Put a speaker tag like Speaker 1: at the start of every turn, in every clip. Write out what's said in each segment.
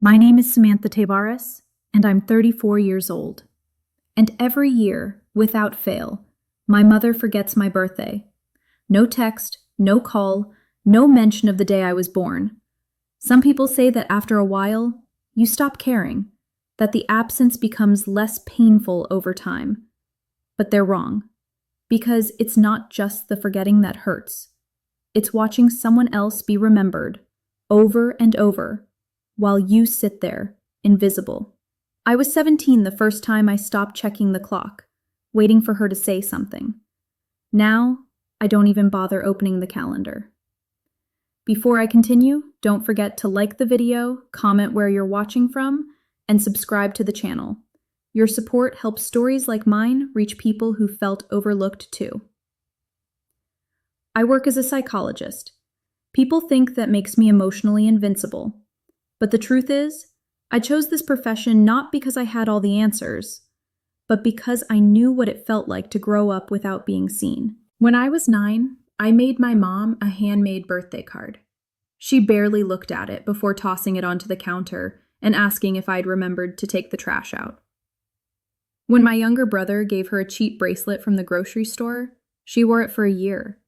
Speaker 1: My name is Samantha Tavares, and I'm 34 years old. And every year, without fail, my mother forgets my birthday. No text, no call, no mention of the day I was born. Some people say that after a while, you stop caring, that the absence becomes less painful over time. But they're wrong, because it's not just the forgetting that hurts. It's watching someone else be remembered, over and over, while you sit there, invisible. I was 17 the first time I stopped checking the clock, waiting for her to say something. Now, I don't even bother opening the calendar. Before I continue, don't forget to like the video, comment where you're watching from, and subscribe to the channel. Your support helps stories like mine reach people who felt overlooked too. I work as a psychologist. People think that makes me emotionally invincible. But the truth is, I chose this profession not because I had all the answers, but because I knew what it felt like to grow up without being seen. When I was 9, I made my mom a handmade birthday card. She barely looked at it before tossing it onto the counter and asking if I'd remembered to take the trash out. When my younger brother gave her a cheap bracelet from the grocery store, she wore it for a year.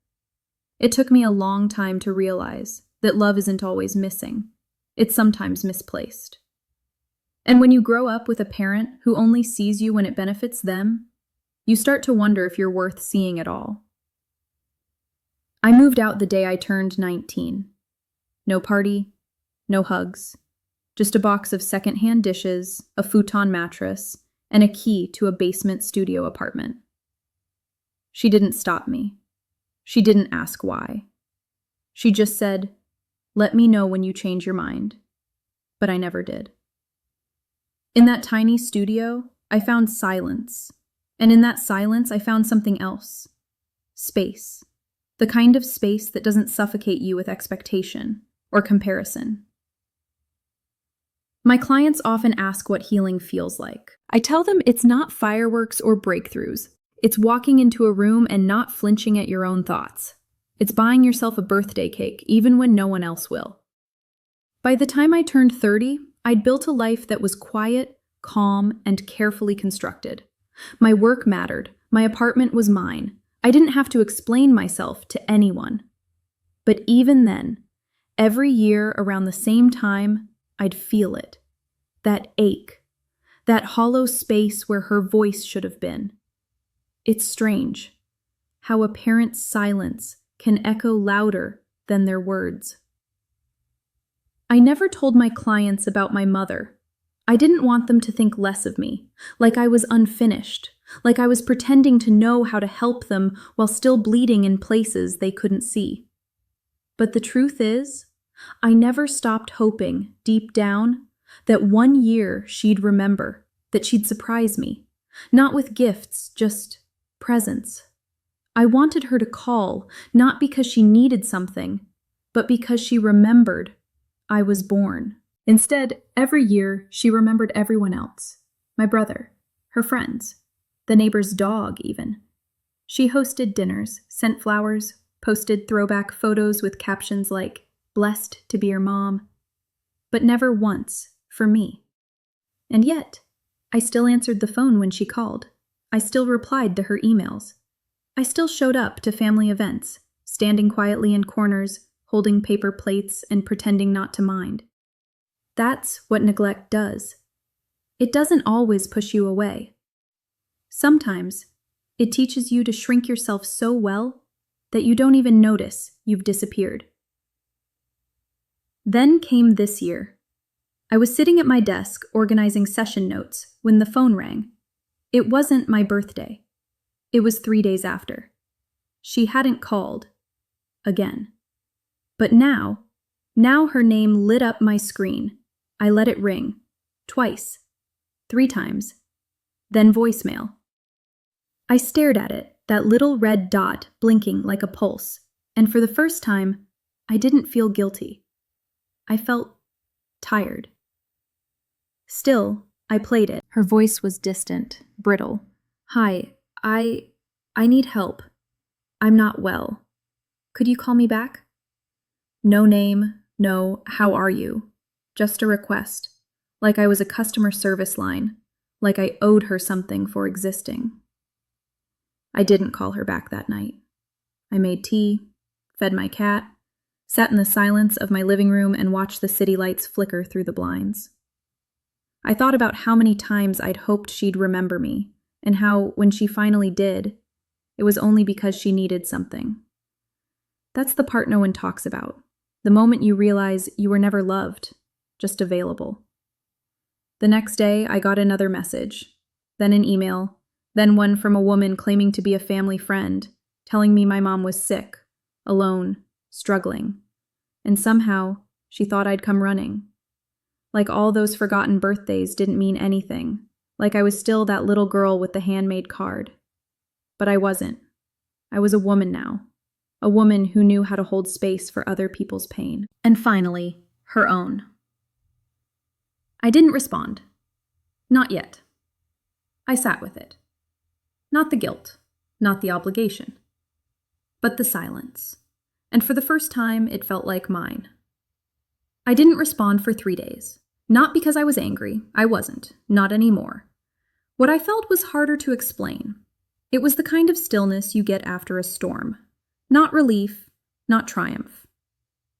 Speaker 1: It took me a long time to realize that love isn't always missing. It's sometimes misplaced. And when you grow up with a parent who only sees you when it benefits them, you start to wonder if you're worth seeing at all. I moved out the day I turned 19. No party, no hugs, just a box of secondhand dishes, a futon mattress, and a key to a basement studio apartment. She didn't stop me. She didn't ask why. She just said, "Let me know when you change your mind." But I never did. In that tiny studio, I found silence. And in that silence, I found something else. Space. The kind of space that doesn't suffocate you with expectation or comparison. My clients often ask what healing feels like. I tell them it's not fireworks or breakthroughs. It's walking into a room and not flinching at your own thoughts. It's buying yourself a birthday cake, even when no one else will. By the time I turned 30, I'd built a life that was quiet, calm, and carefully constructed. My work mattered. My apartment was mine. I didn't have to explain myself to anyone. But even then, every year around the same time, I'd feel it. That ache. That hollow space where her voice should have been. It's strange how a parent's silence can echo louder than their words. I never told my clients about my mother. I didn't want them to think less of me, like I was unfinished, like I was pretending to know how to help them while still bleeding in places they couldn't see. But the truth is, I never stopped hoping, deep down, that one year she'd remember, that she'd surprise me, not with gifts, just presence. I wanted her to call, not because she needed something, but because she remembered I was born. Instead, every year, she remembered everyone else. My brother, her friends, the neighbor's dog even. She hosted dinners, sent flowers, posted throwback photos with captions like, "Blessed to be your mom," but never once for me. And yet, I still answered the phone when she called. I still replied to her emails. I still showed up to family events, standing quietly in corners, holding paper plates and pretending not to mind. That's what neglect does. It doesn't always push you away. Sometimes, it teaches you to shrink yourself so well that you don't even notice you've disappeared. Then came this year. I was sitting at my desk organizing session notes when the phone rang. It wasn't my birthday. It was 3 days after. She hadn't called. Again. But now her name lit up my screen. I let it ring. Twice. 3 times. Then voicemail. I stared at it, that little red dot blinking like a pulse, and for the first time, I didn't feel guilty. I felt tired. Still, I played it. Her voice was distant, brittle. "Hi, I need help. I'm not well. Could you call me back?" No name, no "how are you?" Just a request. like I was a customer service line, like I owed her something for existing. I didn't call her back that night. I made tea, fed my cat, sat in the silence of my living room and watched the city lights flicker through the blinds. I thought about how many times I'd hoped she'd remember me, and how, when she finally did, it was only because she needed something. That's the part no one talks about, the moment you realize you were never loved, just available. The next day, I got another message, then an email, then one from a woman claiming to be a family friend, telling me my mom was sick, alone, struggling, and somehow she thought I'd come running. Like all those forgotten birthdays didn't mean anything, like I was still that little girl with the handmade card. But I wasn't. I was a woman now, a woman who knew how to hold space for other people's pain. And finally, her own. I didn't respond. Not yet. I sat with it. Not the guilt, not the obligation, but the silence. And for the first time, it felt like mine. I didn't respond for 3 days. Not because I was angry. I wasn't. Not anymore. What I felt was harder to explain. It was the kind of stillness you get after a storm. Not relief, not triumph.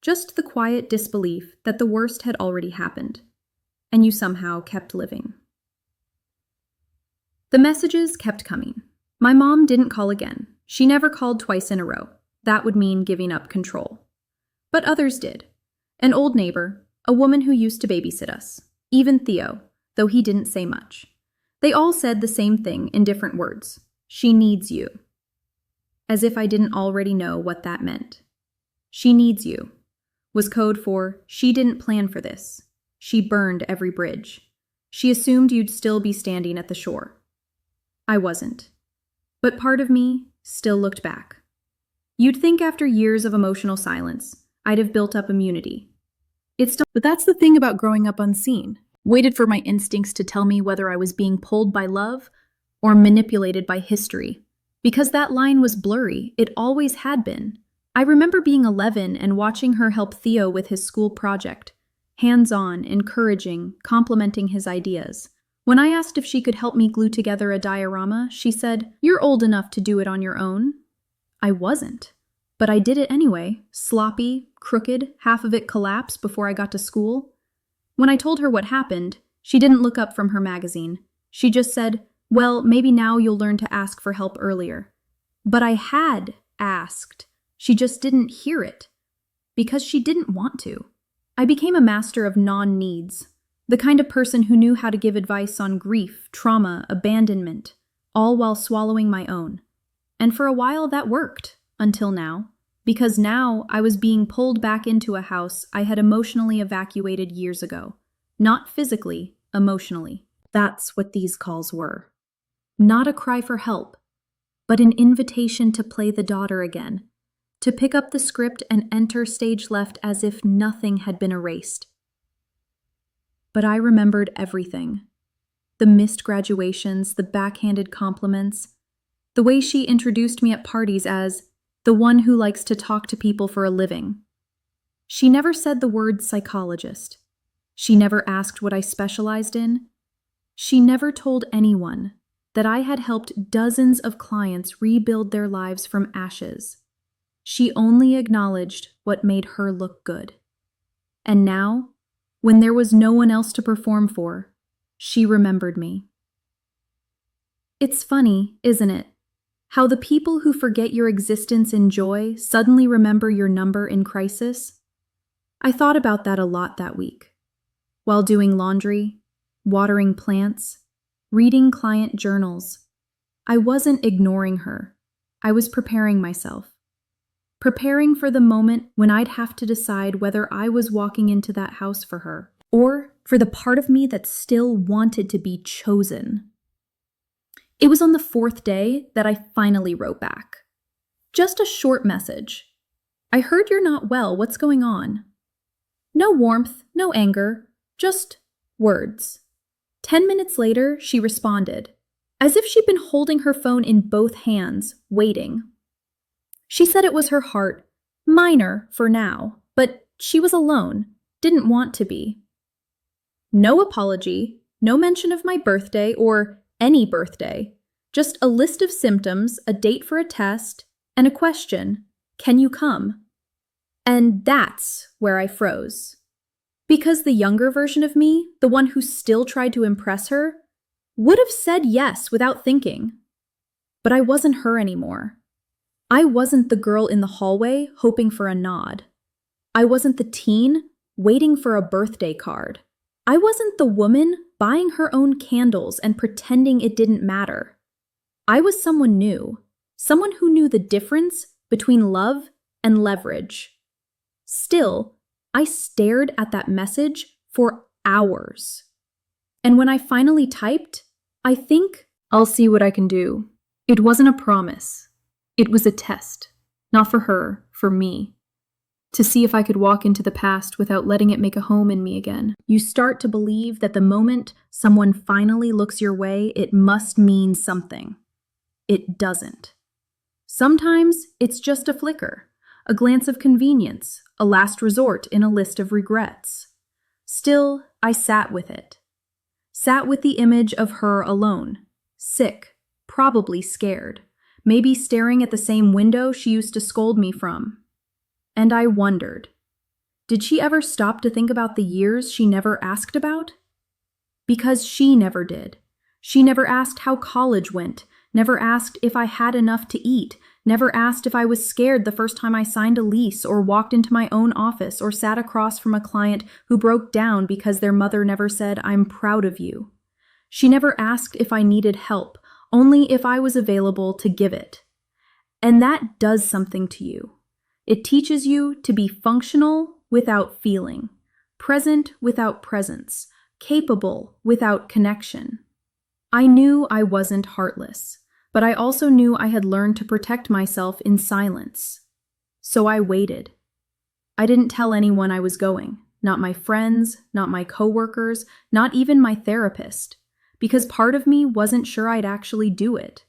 Speaker 1: Just the quiet disbelief that the worst had already happened, and you somehow kept living. The messages kept coming. My mom didn't call again. She never called twice in a row. That would mean giving up control. But others did. An old neighbor, a woman who used to babysit us, even Theo, though he didn't say much. They all said the same thing in different words. She needs you. As if I didn't already know what that meant. She needs you was code for she didn't plan for this. She burned every bridge. She assumed you'd still be standing at the shore. I wasn't. But part of me still looked back. You'd think after years of emotional silence, I'd have built up immunity. But that's the thing about growing up unseen. Waited for my instincts to tell me whether I was being pulled by love or manipulated by history. Because that line was blurry, it always had been. I remember being 11 and watching her help Theo with his school project. Hands-on, encouraging, complimenting his ideas. When I asked if she could help me glue together a diorama, she said, "You're old enough to do it on your own." I wasn't. But I did it anyway, sloppy, crooked, half of it collapsed before I got to school. When I told her what happened, she didn't look up from her magazine. She just said, "Well, maybe now you'll learn to ask for help earlier." But I had asked. She just didn't hear it. Because she didn't want to. I became a master of non-needs. The kind of person who knew how to give advice on grief, trauma, abandonment, all while swallowing my own. And for a while that worked. Until now. Because now I was being pulled back into a house I had emotionally evacuated years ago. Not physically, emotionally. That's what these calls were. Not a cry for help, but an invitation to play the daughter again. To pick up the script and enter stage left as if nothing had been erased. But I remembered everything. The missed graduations, the backhanded compliments, the way she introduced me at parties as the one who likes to talk to people for a living. She never said the word psychologist. She never asked what I specialized in. She never told anyone that I had helped dozens of clients rebuild their lives from ashes. She only acknowledged what made her look good. And now, when there was no one else to perform for, she remembered me. It's funny, isn't it? How the people who forget your existence in joy suddenly remember your number in crisis? I thought about that a lot that week. While doing laundry, watering plants, reading client journals. I wasn't ignoring her. I was preparing myself. Preparing for the moment when I'd have to decide whether I was walking into that house for her, or for the part of me that still wanted to be chosen. It was on the 4th day that I finally wrote back. Just a short message. "I heard you're not well. What's going on?" No warmth, no anger, just words. 10 minutes later, she responded, as if she'd been holding her phone in both hands, waiting. She said it was her heart, minor for now, but she was alone, didn't want to be. No apology, no mention of my birthday or any birthday. Just a list of symptoms, a date for a test, and a question, can you come? And that's where I froze. Because the younger version of me, the one who still tried to impress her, would have said yes without thinking. But I wasn't her anymore. I wasn't the girl in the hallway hoping for a nod. I wasn't the teen waiting for a birthday card. I wasn't the woman buying her own candles and pretending it didn't matter. I was someone new, someone who knew the difference between love and leverage. Still, I stared at that message for hours. And when I finally typed, I think, I'll see what I can do. It wasn't a promise. It was a test. Not for her, for me. To see if I could walk into the past without letting it make a home in me again. You start to believe that the moment someone finally looks your way, it must mean something. It doesn't. Sometimes it's just a flicker, a glance of convenience, a last resort in a list of regrets. Still, I sat with it. Sat with the image of her alone, sick, probably scared, maybe staring at the same window she used to scold me from. And I wondered, did she ever stop to think about the years she never asked about? Because she never did. She never asked how college went, never asked if I had enough to eat, never asked if I was scared the first time I signed a lease or walked into my own office or sat across from a client who broke down because their mother never said, "I'm proud of you." She never asked if I needed help, only if I was available to give it. And that does something to you. It teaches you to be functional without feeling, present without presence, capable without connection. I knew I wasn't heartless, but I also knew I had learned to protect myself in silence. So I waited. I didn't tell anyone I was going, not my friends, not my coworkers, not even my therapist, because part of me wasn't sure I'd actually do it.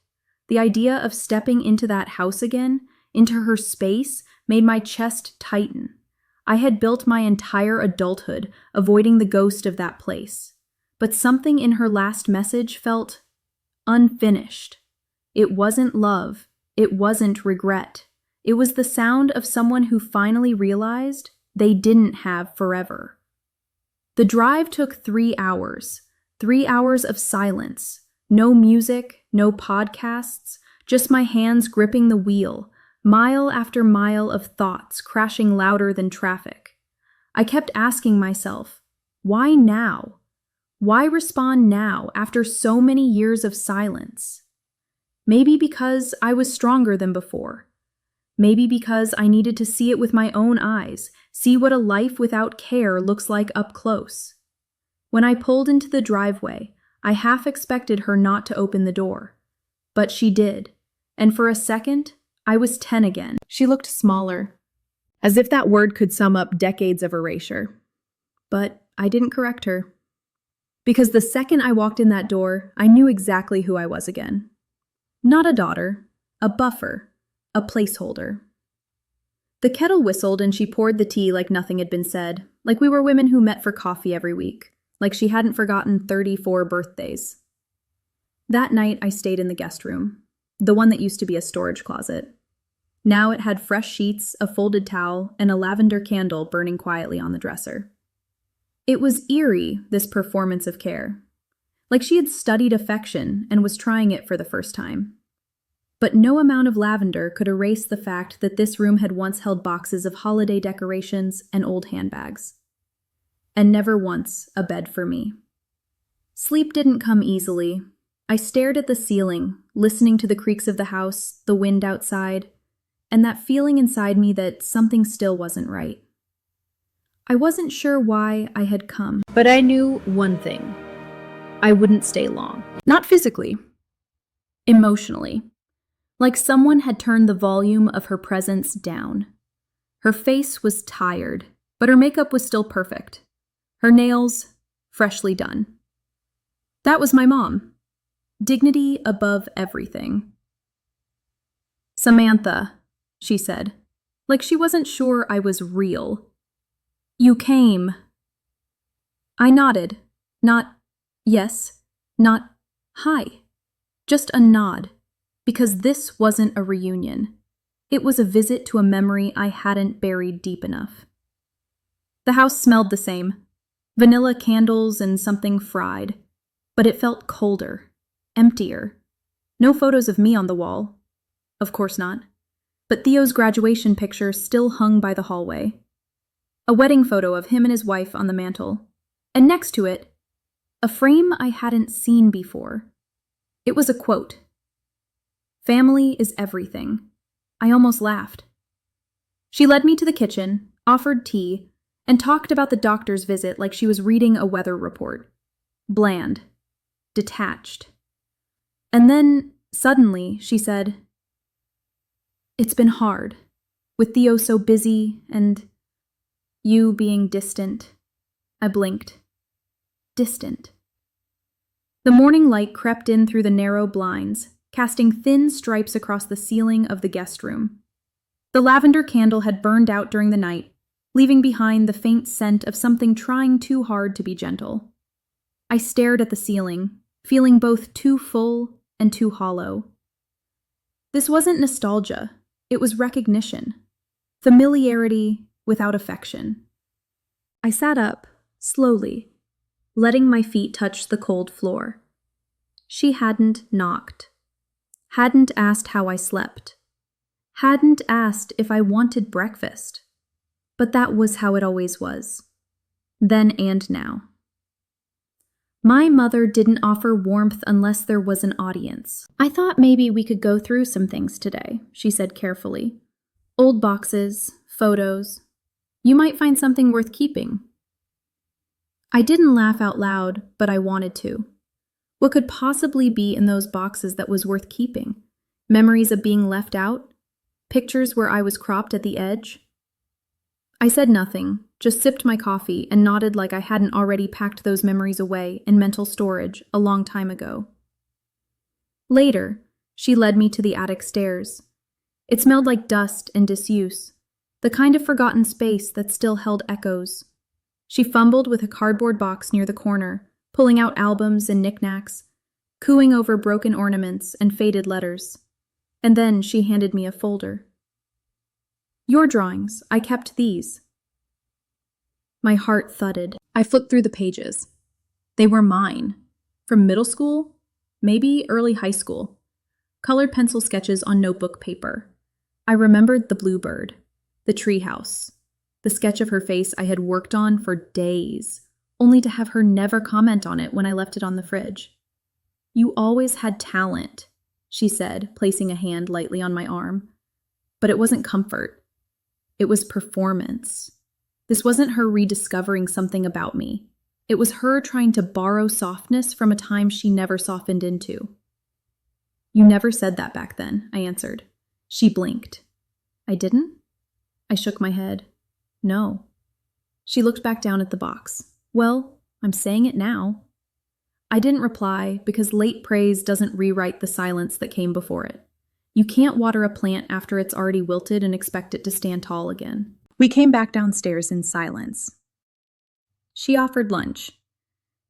Speaker 1: The idea of stepping into that house again, into her space, made my chest tighten. I had built my entire adulthood avoiding the ghost of that place. But something in her last message felt unfinished. It wasn't love. It wasn't regret. It was the sound of someone who finally realized they didn't have forever. The drive took 3 hours. 3 hours of silence. No music, no podcasts, just my hands gripping the wheel, mile after mile of thoughts crashing louder than traffic. I kept asking myself, why now? Why respond now after so many years of silence? Maybe because I was stronger than before. Maybe because I needed to see it with my own eyes, see what a life without care looks like up close. When I pulled into the driveway, I half expected her not to open the door. But she did, and for a second, I was 10 again. She looked smaller, as if that word could sum up decades of erasure. But I didn't correct her. Because the second I walked in that door, I knew exactly who I was again. Not a daughter, a buffer, a placeholder. The kettle whistled and she poured the tea like nothing had been said, like we were women who met for coffee every week, like she hadn't forgotten 34 birthdays. That night I stayed in the guest room, the one that used to be a storage closet. Now it had fresh sheets, a folded towel, and a lavender candle burning quietly on the dresser. It was eerie, this performance of care. Like she had studied affection and was trying it for the first time. But no amount of lavender could erase the fact that this room had once held boxes of holiday decorations and old handbags. And never once a bed for me. Sleep didn't come easily. I stared at the ceiling, listening to the creaks of the house, the wind outside, and that feeling inside me that something still wasn't right. I wasn't sure why I had come, but I knew one thing. I wouldn't stay long. Not physically. Emotionally. Like someone had turned the volume of her presence down. Her face was tired, but her makeup was still perfect. Her nails, freshly done. That was my mom. Dignity above everything. "Samantha," she said, like she wasn't sure I was real. "You came." I nodded, Not yes, not hi. Just a nod, because this wasn't a reunion. It was a visit to a memory I hadn't buried deep enough. The house smelled the same, vanilla candles and something fried, but it felt colder, emptier. No photos of me on the wall. Of course not. But Theo's graduation picture still hung by the hallway. A wedding photo of him and his wife on the mantel. And next to it, a frame I hadn't seen before. It was a quote. "Family is everything." I almost laughed. She led me to the kitchen, offered tea, and talked about the doctor's visit like she was reading a weather report. Bland. Detached. And then, suddenly, she said, "It's been hard, with Theo so busy and you being distant." I blinked. Distant. The morning light crept in through the narrow blinds, casting thin stripes across the ceiling of the guest room. The lavender candle had burned out during the night, leaving behind the faint scent of something trying too hard to be gentle. I stared at the ceiling, feeling both too full and too hollow. This wasn't nostalgia, it was recognition. Familiarity without affection. I sat up, slowly, letting my feet touch the cold floor. She hadn't knocked. Hadn't asked how I slept. Hadn't asked if I wanted breakfast. But that was how it always was. Then and now. My mother didn't offer warmth unless there was an audience. "I thought maybe we could go through some things today," she said carefully. "Old boxes, photos. You might find something worth keeping." I didn't laugh out loud, but I wanted to. What could possibly be in those boxes that was worth keeping? Memories of being left out? Pictures where I was cropped at the edge? I said nothing, just sipped my coffee and nodded like I hadn't already packed those memories away in mental storage a long time ago. Later, she led me to the attic stairs. It smelled like dust and disuse, the kind of forgotten space that still held echoes. She fumbled with a cardboard box near the corner, pulling out albums and knickknacks, cooing over broken ornaments and faded letters. And then she handed me a folder. "Your drawings. I kept these." My heart thudded. I flipped through the pages. They were mine. From middle school, maybe early high school. Colored pencil sketches on notebook paper. I remembered the bluebird, the treehouse, the sketch of her face I had worked on for days, only to have her never comment on it when I left it on the fridge. "You always had talent," she said, placing a hand lightly on my arm. But it wasn't comfort. It was performance. This wasn't her rediscovering something about me. It was her trying to borrow softness from a time she never softened into. "You never said that back then," I answered. She blinked. "I didn't?" I shook my head. "No." She looked back down at the box. "Well, I'm saying it now." I didn't reply because late praise doesn't rewrite the silence that came before it. You can't water a plant after it's already wilted and expect it to stand tall again. We came back downstairs in silence. She offered lunch.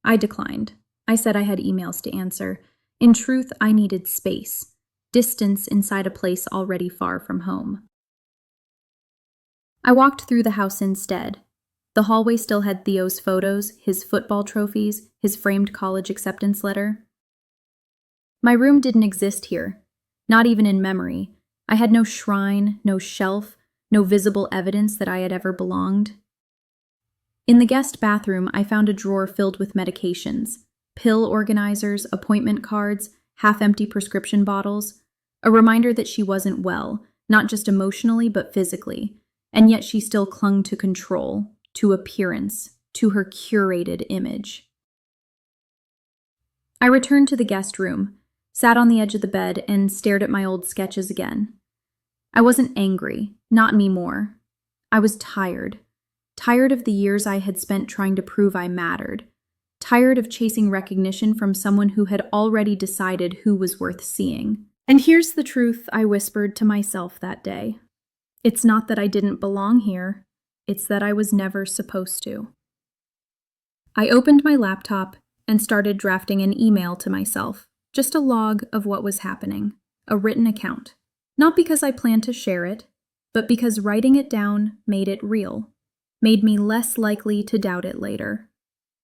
Speaker 1: I declined. I said I had emails to answer. In truth, I needed space, distance inside a place already far from home. I walked through the house instead. The hallway still had Theo's photos, his football trophies, his framed college acceptance letter. My room didn't exist here, not even in memory. I had no shrine, no shelf, no visible evidence that I had ever belonged. In the guest bathroom, I found a drawer filled with medications, pill organizers, appointment cards, half-empty prescription bottles, a reminder that she wasn't well, not just emotionally but physically, and yet she still clung to control, to appearance, to her curated image. I returned to the guest room, sat on the edge of the bed, and stared at my old sketches again. I wasn't angry, not anymore. I was tired. Tired of the years I had spent trying to prove I mattered. Tired of chasing recognition from someone who had already decided who was worth seeing. And here's the truth I whispered to myself that day. It's not that I didn't belong here. It's that I was never supposed to. I opened my laptop and started drafting an email to myself, just a log of what was happening, a written account. Not because I planned to share it, but because writing it down made it real, made me less likely to doubt it later.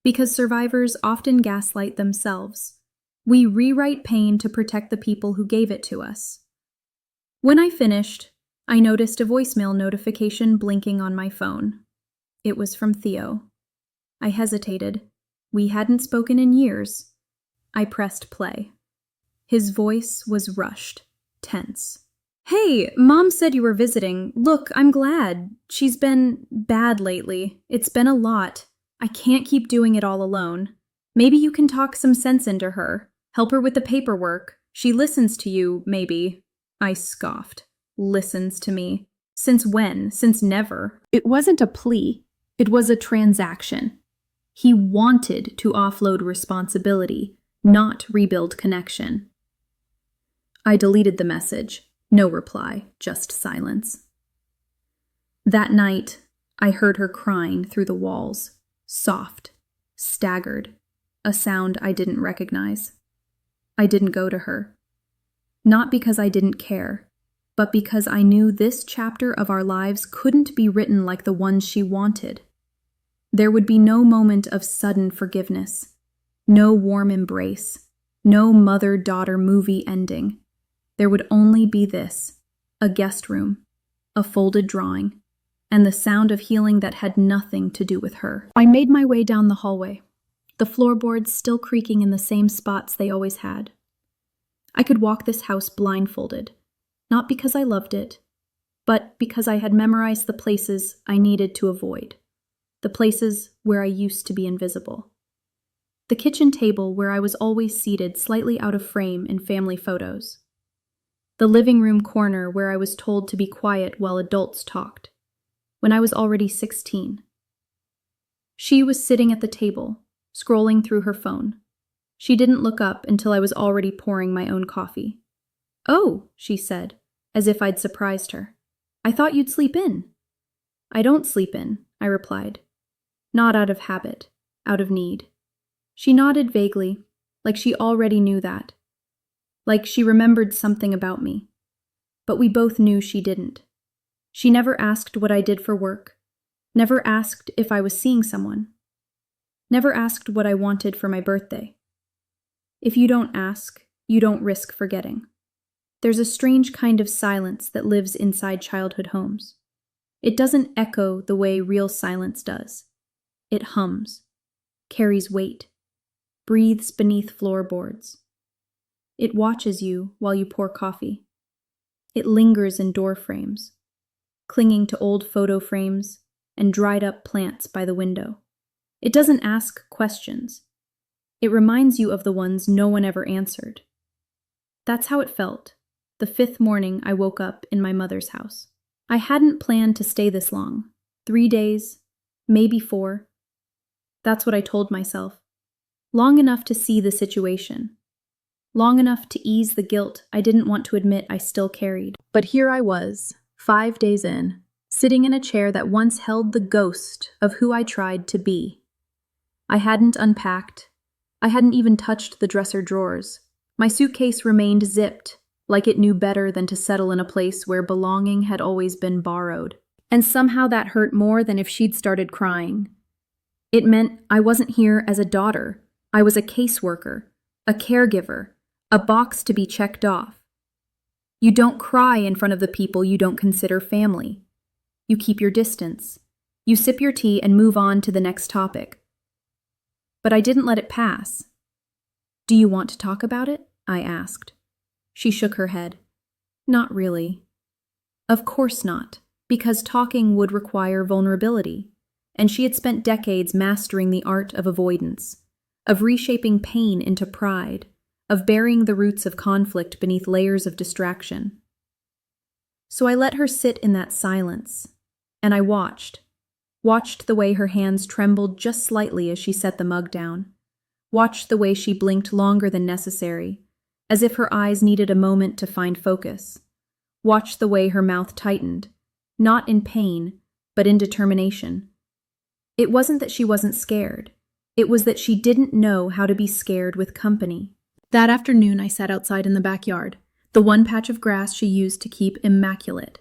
Speaker 1: Because survivors often gaslight themselves. We rewrite pain to protect the people who gave it to us. When I finished, I noticed a voicemail notification blinking on my phone. It was from Theo. I hesitated. We hadn't spoken in years. I pressed play. His voice was rushed, tense. "Hey, Mom said you were visiting. Look, I'm glad. She's been bad lately. It's been a lot. I can't keep doing it all alone. Maybe you can talk some sense into her. Help her with the paperwork. She listens to you, maybe." I scoffed. Listens to me. Since when? Since never. It wasn't a plea. It was a transaction. He wanted to offload responsibility, not rebuild connection. I deleted the message. No reply, just silence. That night, I heard her crying through the walls, soft, staggered, a sound I didn't recognize. I didn't go to her. Not because I didn't care, but because I knew this chapter of our lives couldn't be written like the one she wanted. There would be no moment of sudden forgiveness, no warm embrace, no mother-daughter movie ending. There would only be this, a guest room, a folded drawing, and the sound of healing that had nothing to do with her. I made my way down the hallway, the floorboards still creaking in the same spots they always had. I could walk this house blindfolded, not because I loved it, but because I had memorized the places I needed to avoid, the places where I used to be invisible. The kitchen table where I was always seated slightly out of frame in family photos. The living room corner where I was told to be quiet while adults talked, when I was already 16. She was sitting at the table, scrolling through her phone. She didn't look up until I was already pouring my own coffee. "Oh," she said, as if I'd surprised her. "I thought you'd sleep in." "I don't sleep in," I replied. Not out of habit, out of need. She nodded vaguely, like she already knew that. Like she remembered something about me. But we both knew she didn't. She never asked what I did for work, never asked if I was seeing someone, never asked what I wanted for my birthday. If you don't ask, you don't risk forgetting. There's a strange kind of silence that lives inside childhood homes. It doesn't echo the way real silence does. It hums, carries weight, breathes beneath floorboards. It watches you while you pour coffee. It lingers in door frames, clinging to old photo frames and dried up plants by the window. It doesn't ask questions. It reminds you of the ones no one ever answered. That's how it felt, the 5th morning I woke up in my mother's house. I hadn't planned to stay this long. 3 days, maybe 4. That's what I told myself. Long enough to see the situation. Long enough to ease the guilt I didn't want to admit I still carried. But here I was, 5 days in, sitting in a chair that once held the ghost of who I tried to be. I hadn't unpacked. I hadn't even touched the dresser drawers. My suitcase remained zipped, like it knew better than to settle in a place where belonging had always been borrowed. And somehow that hurt more than if she'd started crying. It meant I wasn't here as a daughter. I was a caseworker, a caregiver, a box to be checked off. You don't cry in front of the people you don't consider family. You keep your distance. You sip your tea and move on to the next topic. But I didn't let it pass. "Do you want to talk about it?" I asked. She shook her head. "Not really." Of course not, because talking would require vulnerability, and she had spent decades mastering the art of avoidance, of reshaping pain into pride, of burying the roots of conflict beneath layers of distraction. So I let her sit in that silence, and I watched the way her hands trembled just slightly as she set the mug down, watched the way she blinked longer than necessary, as if her eyes needed a moment to find focus, watched the way her mouth tightened, not in pain, but in determination. It wasn't that she wasn't scared. It was that she didn't know how to be scared with company. That afternoon, I sat outside in the backyard, the one patch of grass she used to keep immaculate.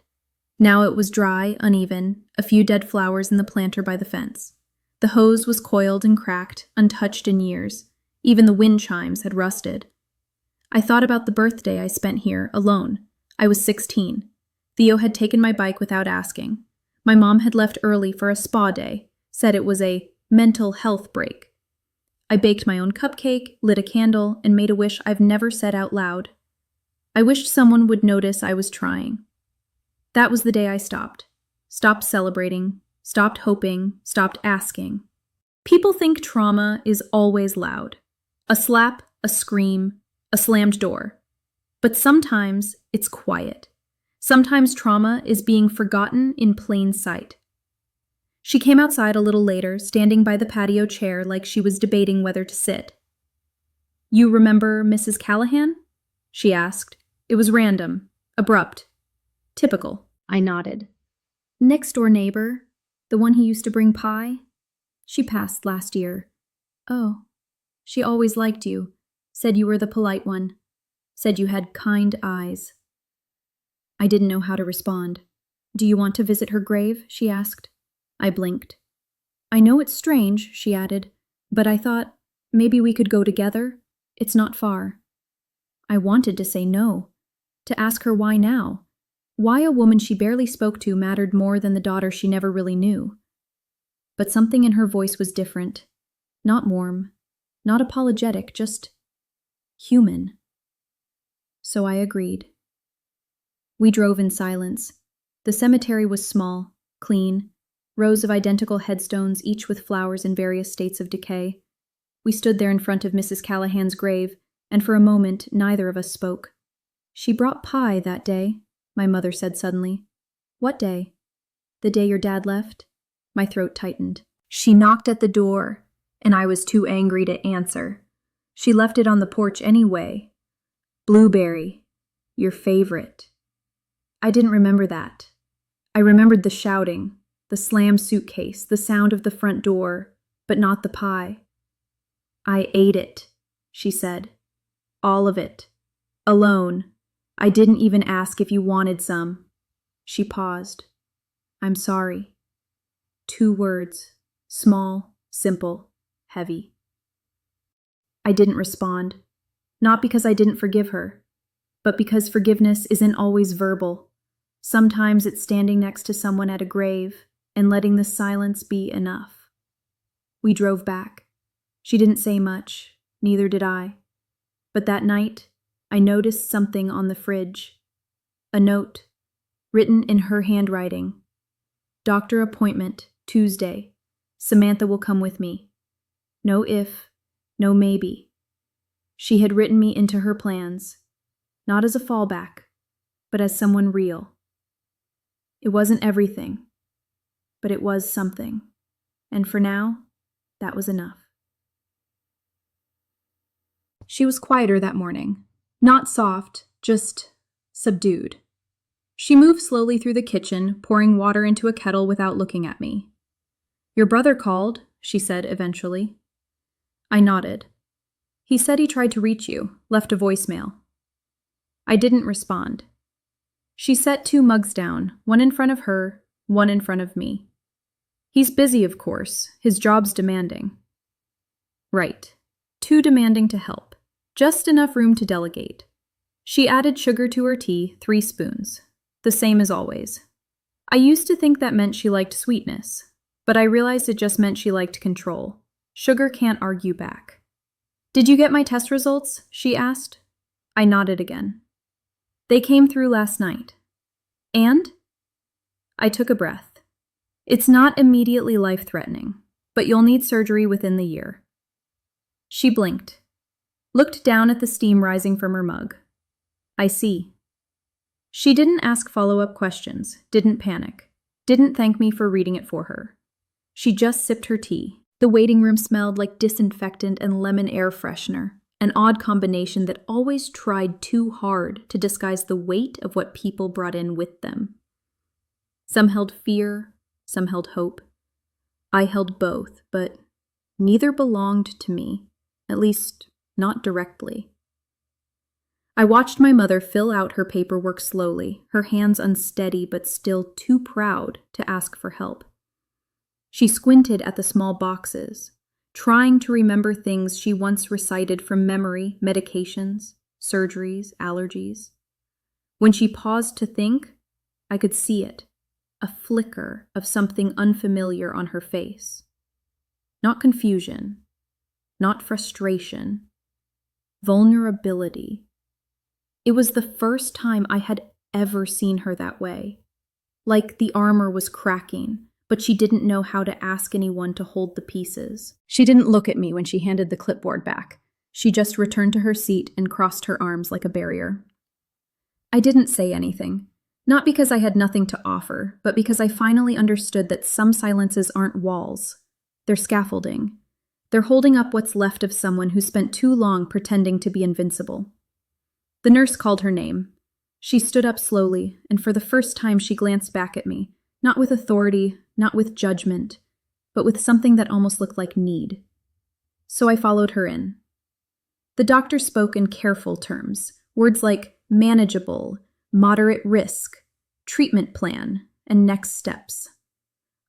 Speaker 1: Now it was dry, uneven, a few dead flowers in the planter by the fence. The hose was coiled and cracked, untouched in years. Even the wind chimes had rusted. I thought about the birthday I spent here, alone. I was 16. Theo had taken my bike without asking. My mom had left early for a spa day, said it was a mental health break. I baked my own cupcake, lit a candle, and made a wish I've never said out loud. I wished someone would notice I was trying. That was the day I stopped. Stopped celebrating, stopped hoping, stopped asking. People think trauma is always loud. A slap, a scream, a slammed door. But sometimes it's quiet. Sometimes trauma is being forgotten in plain sight. She came outside a little later, standing by the patio chair like she was debating whether to sit. "You remember Mrs. Callahan?" she asked. It was random, abrupt. Typical. I nodded. "Next-door neighbor, the one who used to bring pie? She passed last year." "Oh, she always liked you, said you were the polite one, said you had kind eyes." I didn't know how to respond. "Do you want to visit her grave?" she asked. I blinked. "I know it's strange," she added, "but I thought maybe we could go together. It's not far." I wanted to say no, to ask her why now. Why a woman she barely spoke to mattered more than the daughter she never really knew. But something in her voice was different. Not warm, not apologetic, just human. So I agreed. We drove in silence. The cemetery was small, clean, rows of identical headstones, each with flowers in various states of decay. We stood there in front of Mrs. Callahan's grave, and for a moment neither of us spoke. "She brought pie that day," my mother said suddenly. "What day?" "The day your dad left." My throat tightened. She knocked at the door, and I was too angry to answer. She left it on the porch anyway. "Blueberry, your favorite." I didn't remember that. I remembered the shouting, the slammed suitcase, the sound of the front door, but not the pie. "I ate it," she said. "All of it. Alone. I didn't even ask if you wanted some." She paused. "I'm sorry." 2 words. Small, simple, heavy. I didn't respond. Not because I didn't forgive her, but because forgiveness isn't always verbal. Sometimes it's standing next to someone at a grave and letting the silence be enough. We drove back. She didn't say much, neither did I. But that night, I noticed something on the fridge. A note, written in her handwriting. "Doctor appointment, Tuesday. Samantha will come with me." No if, no maybe. She had written me into her plans, not as a fallback, but as someone real. It wasn't everything, but it was something. And for now, that was enough. She was quieter that morning. Not soft, just subdued. She moved slowly through the kitchen, pouring water into a kettle without looking at me. "Your brother called," she said eventually. I nodded. "He said he tried to reach you, left a voicemail." I didn't respond. She set 2 mugs down, one in front of her, one in front of me. "He's busy, of course. His job's demanding." Right. Too demanding to help. Just enough room to delegate. She added sugar to her tea, 3 spoons. The same as always. I used to think that meant she liked sweetness, but I realized it just meant she liked control. Sugar can't argue back. "Did you get my test results?" she asked. I nodded again. "They came through last night." "And?" I took a breath. "It's not immediately life-threatening, but you'll need surgery within the year." She blinked. Looked down at the steam rising from her mug. "I see." She didn't ask follow-up questions, didn't panic, didn't thank me for reading it for her. She just sipped her tea. The waiting room smelled like disinfectant and lemon air freshener, an odd combination that always tried too hard to disguise the weight of what people brought in with them. Some held fear, some held hope. I held both, but Neither belonged to me, at least not directly. I watched my mother fill out her paperwork slowly, her hands unsteady but still too proud to ask for help. She squinted at the small boxes, trying to remember things she once recited from memory, medications, surgeries, allergies. When she paused to think, I could see it, a flicker of something unfamiliar on her face. Not confusion, not frustration, vulnerability. It was the first time I had ever seen her that way, like the armor was cracking, but she didn't know how to ask anyone to hold the pieces. She didn't look at me when she handed the clipboard back. She just returned to her seat and crossed her arms like a barrier. I didn't say anything, not because I had nothing to offer, but because I finally understood that some silences aren't walls. They're scaffolding. They're holding up what's left of someone who spent too long pretending to be invincible. The nurse called her name. She stood up slowly, and for the first time she glanced back at me, not with authority, not with judgment, but with something that almost looked like need. So I followed her in. The doctor spoke in careful terms, words like manageable, moderate risk, treatment plan, and next steps.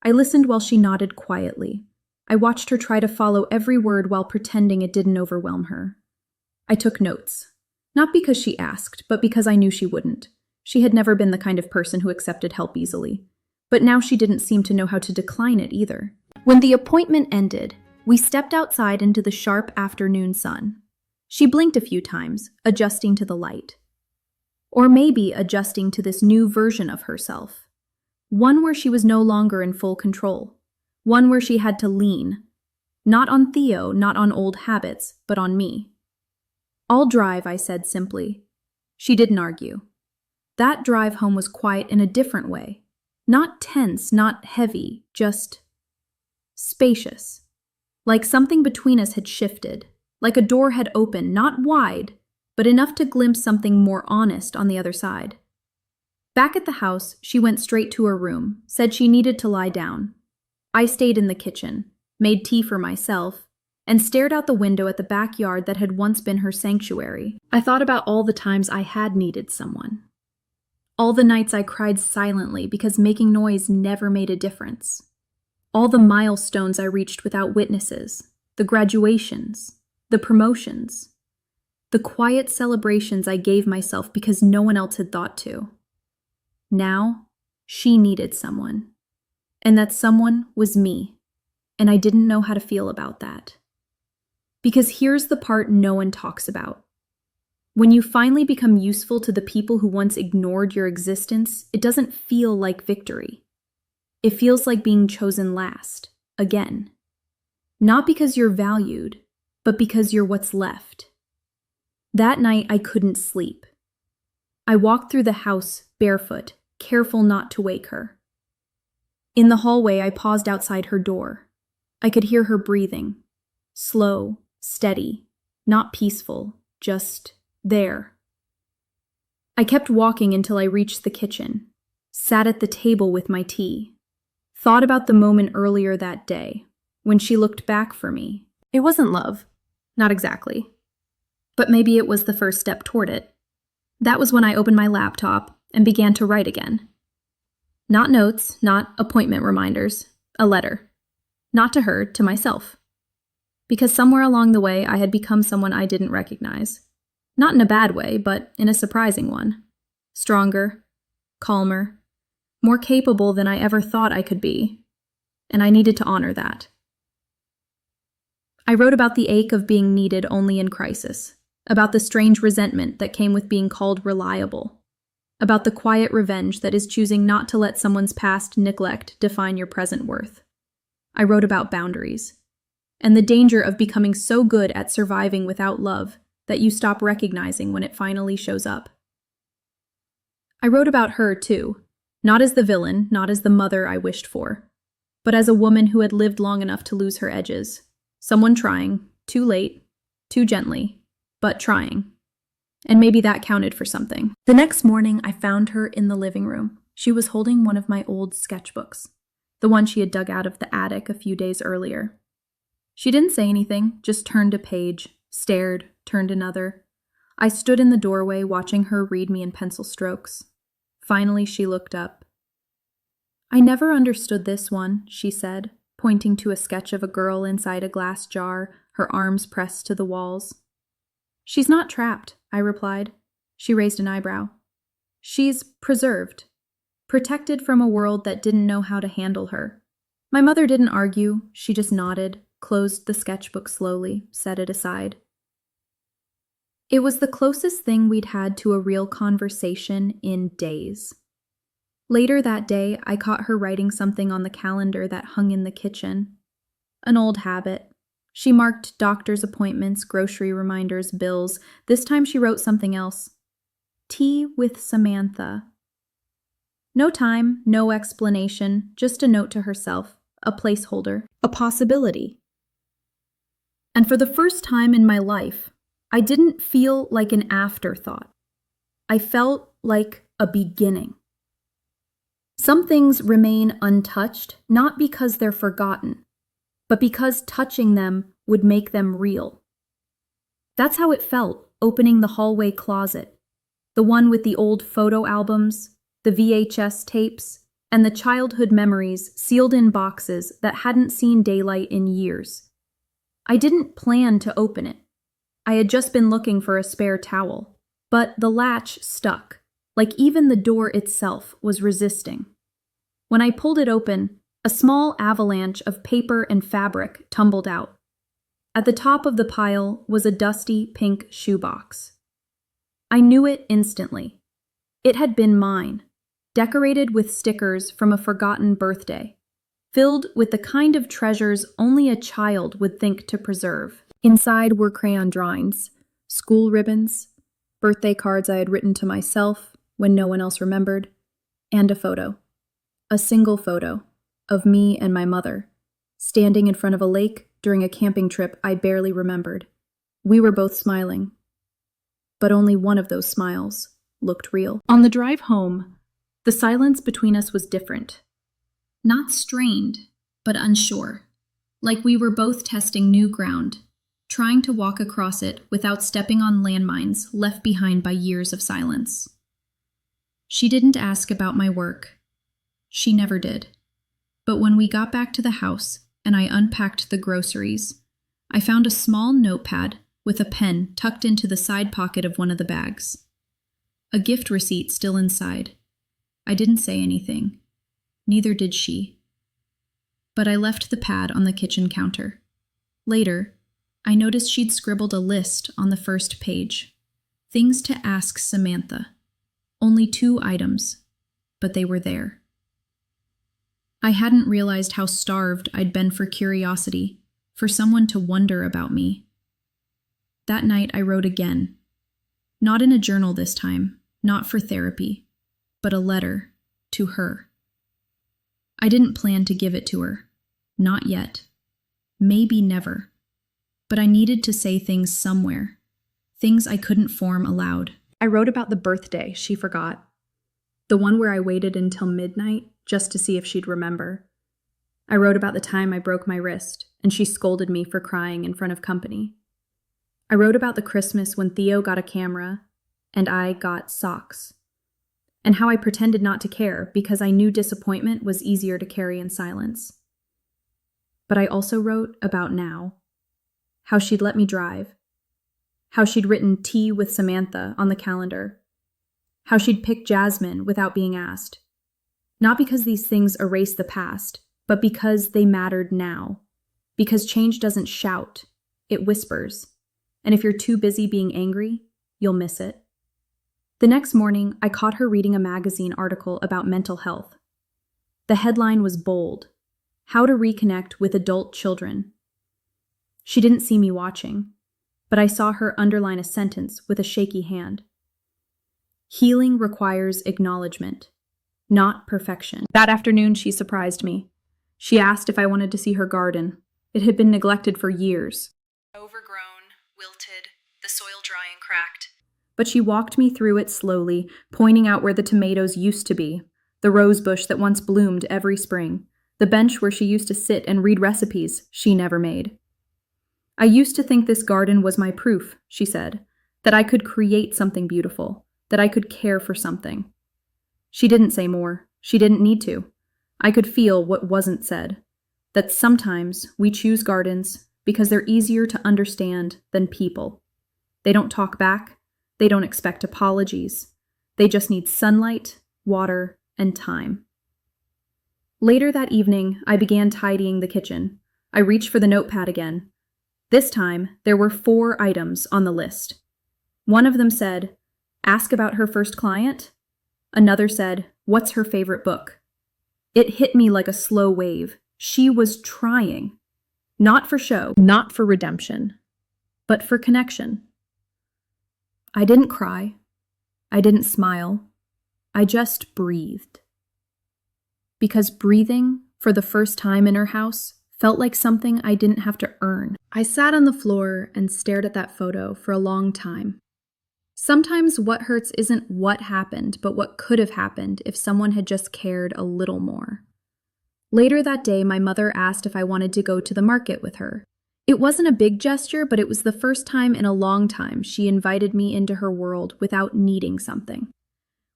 Speaker 1: I listened while she nodded quietly. I watched her try to follow every word while pretending it didn't overwhelm her. I took notes. Not because she asked, but because I knew she wouldn't. She had never been the kind of person who accepted help easily. But now she didn't seem to know how to decline it either. When the appointment ended, we stepped outside into the sharp afternoon sun. She blinked a few times, adjusting to the light. Or maybe adjusting to this new version of herself. One where she was no longer in full control. One where she had to lean. Not on Theo, not on old habits, but on me. I'll drive, I said simply. She didn't argue. That drive home was quiet in a different way. Not tense, not heavy, just spacious. Like something between us had shifted. Like a door had opened, not wide, but enough to glimpse something more honest on the other side. Back at the house, she went straight to her room, said she needed to lie down. I stayed in the kitchen, made tea for myself, and stared out the window at the backyard that had once been her sanctuary. I thought about all the times I had needed someone. All the nights I cried silently because making noise never made a difference. All the milestones I reached without witnesses, the graduations, the promotions, the quiet celebrations I gave myself because no one else had thought to. Now, she needed someone. And that someone was me, and I didn't know how to feel about that. Because here's the part no one talks about. When you finally become useful to the people who once ignored your existence, it doesn't feel like victory. It feels like being chosen last, again. Not because you're valued, but because you're what's left. That night, I couldn't sleep. I walked through the house barefoot, careful not to wake her. In the hallway, I paused outside her door. I could hear her breathing. Slow, steady, not peaceful, just there. I kept walking until I reached the kitchen, sat at the table with my tea, thought about the moment earlier that day, when she looked back for me. It wasn't love, not exactly, but maybe it was the first step toward it. That was when I opened my laptop and began to write again. Not notes, not appointment reminders, a letter. Not to her, to myself. Because somewhere along the way, I had become someone I didn't recognize. Not in a bad way, but in a surprising one. Stronger, calmer, more capable than I ever thought I could be. And I needed to honor that. I wrote about the ache of being needed only in crisis, about the strange resentment that came with being called reliable, about the quiet revenge that is choosing not to let someone's past neglect define your present worth. I wrote about boundaries, and the danger of becoming so good at surviving without love that you stop recognizing when it finally shows up. I wrote about her, too, not as the villain, not as the mother I wished for, but as a woman who had lived long enough to lose her edges, someone trying, too late, too gently, but trying. And maybe that counted for something. The next morning, I found her in the living room. She was holding one of my old sketchbooks, the one she had dug out of the attic a few days earlier. She didn't say anything, just turned a page, stared, turned another. I stood in the doorway watching her read me in pencil strokes. Finally, she looked up. "I never understood this one," she said, pointing to a sketch of a girl inside a glass jar, her arms pressed to the walls. "She's not trapped," I replied. She raised an eyebrow. "She's preserved, protected from a world that didn't know how to handle her." My mother didn't argue, she just nodded, closed the sketchbook slowly, set it aside. It was the closest thing we'd had to a real conversation in days. Later that day, I caught her writing something on the calendar that hung in the kitchen. An old habit. She marked doctor's appointments, grocery reminders, bills. This time she wrote something else. Tea with Samantha. No time, no explanation, just a note to herself, a placeholder, a possibility. And for the first time in my life, I didn't feel like an afterthought. I felt like a beginning. Some things remain untouched, not because they're forgotten, but because touching them would make them real. That's how it felt, opening the hallway closet, the one with the old photo albums, the VHS tapes, and the childhood memories sealed in boxes that hadn't seen daylight in years. I didn't plan to open it. I had just been looking for a spare towel, but the latch stuck, like even the door itself was resisting. When I pulled it open, a small avalanche of paper and fabric tumbled out. At the top of the pile was a dusty pink shoebox. I knew it instantly. It had been mine, decorated with stickers from a forgotten birthday, filled with the kind of treasures only a child would think to preserve. Inside were crayon drawings, school ribbons, birthday cards I had written to myself when no one else remembered, and a photo. A single photo of me and my mother, standing in front of a lake during a camping trip I barely remembered. We were both smiling, but only one of those smiles looked real. On the drive home, the silence between us was different. Not strained, but unsure, like we were both testing new ground, trying to walk across it without stepping on landmines left behind by years of silence. She didn't ask about my work. She never did. But when we got back to the house and I unpacked the groceries, I found a small notepad with a pen tucked into the side pocket of one of the bags. A gift receipt still inside. I didn't say anything. Neither did she. But I left the pad on the kitchen counter. Later, I noticed she'd scribbled a list on the first page. Things to ask Samantha. Only 2 items, but they were there. I hadn't realized how starved I'd been for curiosity, for someone to wonder about me. That night I wrote again. Not in a journal this time, not for therapy, but a letter to her. I didn't plan to give it to her. Not yet. Maybe never. But I needed to say things somewhere. Things I couldn't form aloud. I wrote about the birthday she forgot. The one where I waited until midnight just to see if she'd remember. I wrote about the time I broke my wrist and she scolded me for crying in front of company. I wrote about the Christmas when Theo got a camera and I got socks. And how I pretended not to care because I knew disappointment was easier to carry in silence. But I also wrote about now. How she'd let me drive. How she'd written tea with Samantha on the calendar. How she'd picked Jasmine without being asked. Not because these things erase the past, but because they mattered now. Because change doesn't shout, it whispers. And if you're too busy being angry, you'll miss it. The next morning, I caught her reading a magazine article about mental health. The headline was bold: How to Reconnect with Adult Children. She didn't see me watching, but I saw her underline a sentence with a shaky hand. Healing requires acknowledgement, not perfection. That afternoon, she surprised me. She asked if I wanted to see her garden. It had been neglected for years. Overgrown, wilted, the soil dry and cracked. But she walked me through it slowly, pointing out where the tomatoes used to be, the rose bush that once bloomed every spring, the bench where she used to sit and read recipes she never made. I used to think this garden was my proof, she said, that I could create something beautiful, that I could care for something. She didn't say more. She didn't need to. I could feel what wasn't said, that sometimes we choose gardens because they're easier to understand than people. They don't talk back. They don't expect apologies. They just need sunlight, water, and time. Later that evening, I began tidying the kitchen. I reached for the notepad again. This time, there were 4 items on the list. One of them said, "Ask about her first client." Another said, "What's her favorite book?" It hit me like a slow wave. She was trying. Not for show, not for redemption, but for connection. I didn't cry. I didn't smile. I just breathed. Because breathing, for the first time in her house, felt like something I didn't have to earn. I sat on the floor and stared at that photo for a long time. Sometimes what hurts isn't what happened, but what could have happened if someone had just cared a little more. Later that day, my mother asked if I wanted to go to the market with her. It wasn't a big gesture, but it was the first time in a long time she invited me into her world without needing something.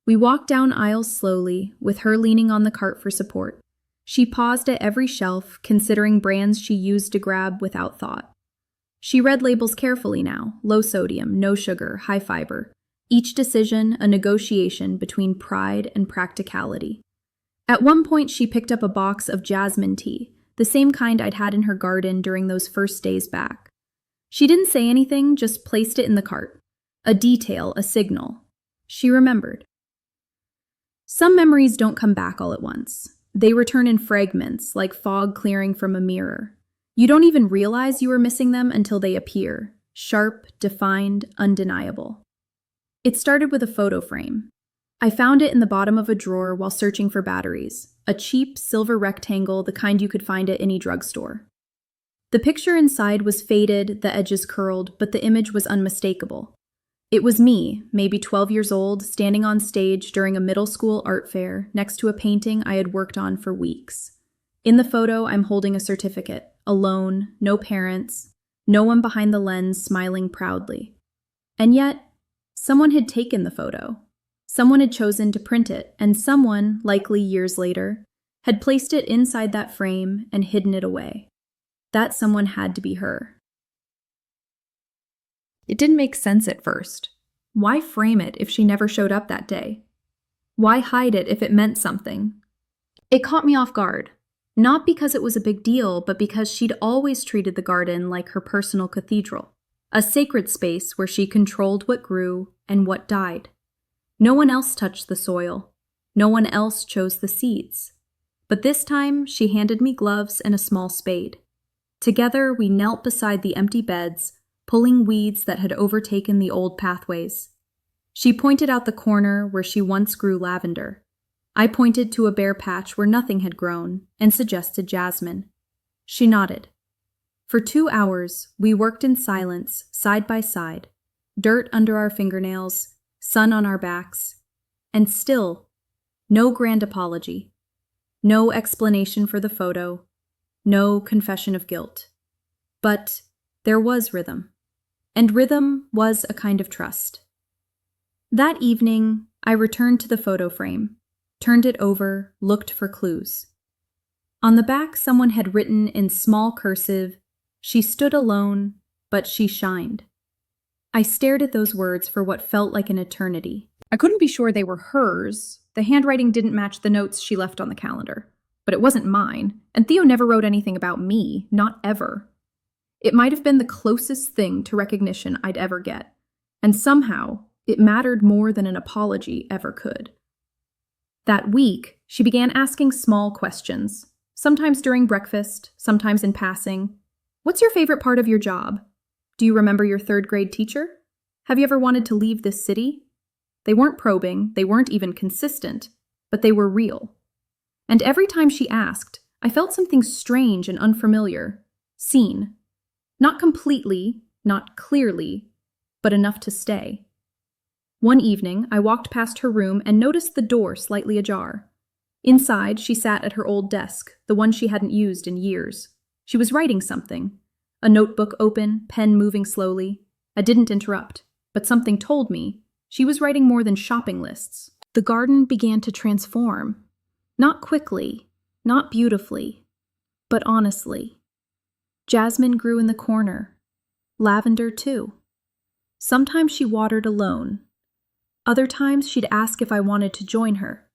Speaker 1: We walked down aisles slowly, with her leaning on the cart for support. She paused at every shelf, considering brands she used to grab without thought. She read labels carefully now: low sodium, no sugar, high fiber. Each decision a negotiation between pride and practicality. At one point, she picked up a box of jasmine tea, the same kind I'd had in her garden during those first days back. She didn't say anything, just placed it in the cart. A detail, a signal. She remembered. Some memories don't come back all at once. They return in fragments, like fog clearing from a mirror. You don't even realize you are missing them until they appear, sharp, defined, undeniable. It started with a photo frame. I found it in the bottom of a drawer while searching for batteries, a cheap silver rectangle, the kind you could find at any drugstore. The picture inside was faded, the edges curled, but the image was unmistakable. It was me, maybe 12 years old, standing on stage during a middle school art fair next to a painting I had worked on for weeks. In the photo, I'm holding a certificate, alone, no parents, no one behind the lens smiling proudly. And yet, someone had taken the photo. Someone had chosen to print it, and someone, likely years later, had placed it inside that frame and hidden it away. That someone had to be her. It didn't make sense at first. Why frame it if she never showed up that day? Why hide it if it meant something? It caught me off guard. Not because it was a big deal, but because she'd always treated the garden like her personal cathedral, a sacred space where she controlled what grew and what died. No one else touched the soil. No one else chose the seeds. But this time, she handed me gloves and a small spade. Together, we knelt beside the empty beds, pulling weeds that had overtaken the old pathways. She pointed out the corner where she once grew lavender. I pointed to a bare patch where nothing had grown and suggested jasmine. She nodded. For 2 hours, we worked in silence, side by side, dirt under our fingernails, sun on our backs, and still, no grand apology, no explanation for the photo, no confession of guilt. But there was rhythm, and rhythm was a kind of trust. That evening, I returned to the photo frame, turned it over, looked for clues. On the back, someone had written in small cursive, "She stood alone, but she shined." I stared at those words for what felt like an eternity. I couldn't be sure they were hers. The handwriting didn't match the notes she left on the calendar. But it wasn't mine, and Theo never wrote anything about me, not ever. It might have been the closest thing to recognition I'd ever get, and somehow it mattered more than an apology ever could. That week, she began asking small questions, sometimes during breakfast, sometimes in passing. What's your favorite part of your job? Do you remember your 3rd grade teacher? Have you ever wanted to leave this city? They weren't probing, they weren't even consistent, but they were real. And every time she asked, I felt something strange and unfamiliar, seen. Not completely, not clearly, but enough to stay. One evening, I walked past her room and noticed the door slightly ajar. Inside, she sat at her old desk, the one she hadn't used in years. She was writing something, A notebook open, pen moving slowly. I didn't interrupt, but something told me she was writing more than shopping lists. The garden began to transform. Not quickly, not beautifully, but honestly. Jasmine grew in the corner. Lavender, too. Sometimes she watered alone. Other times she'd ask if I wanted to join her.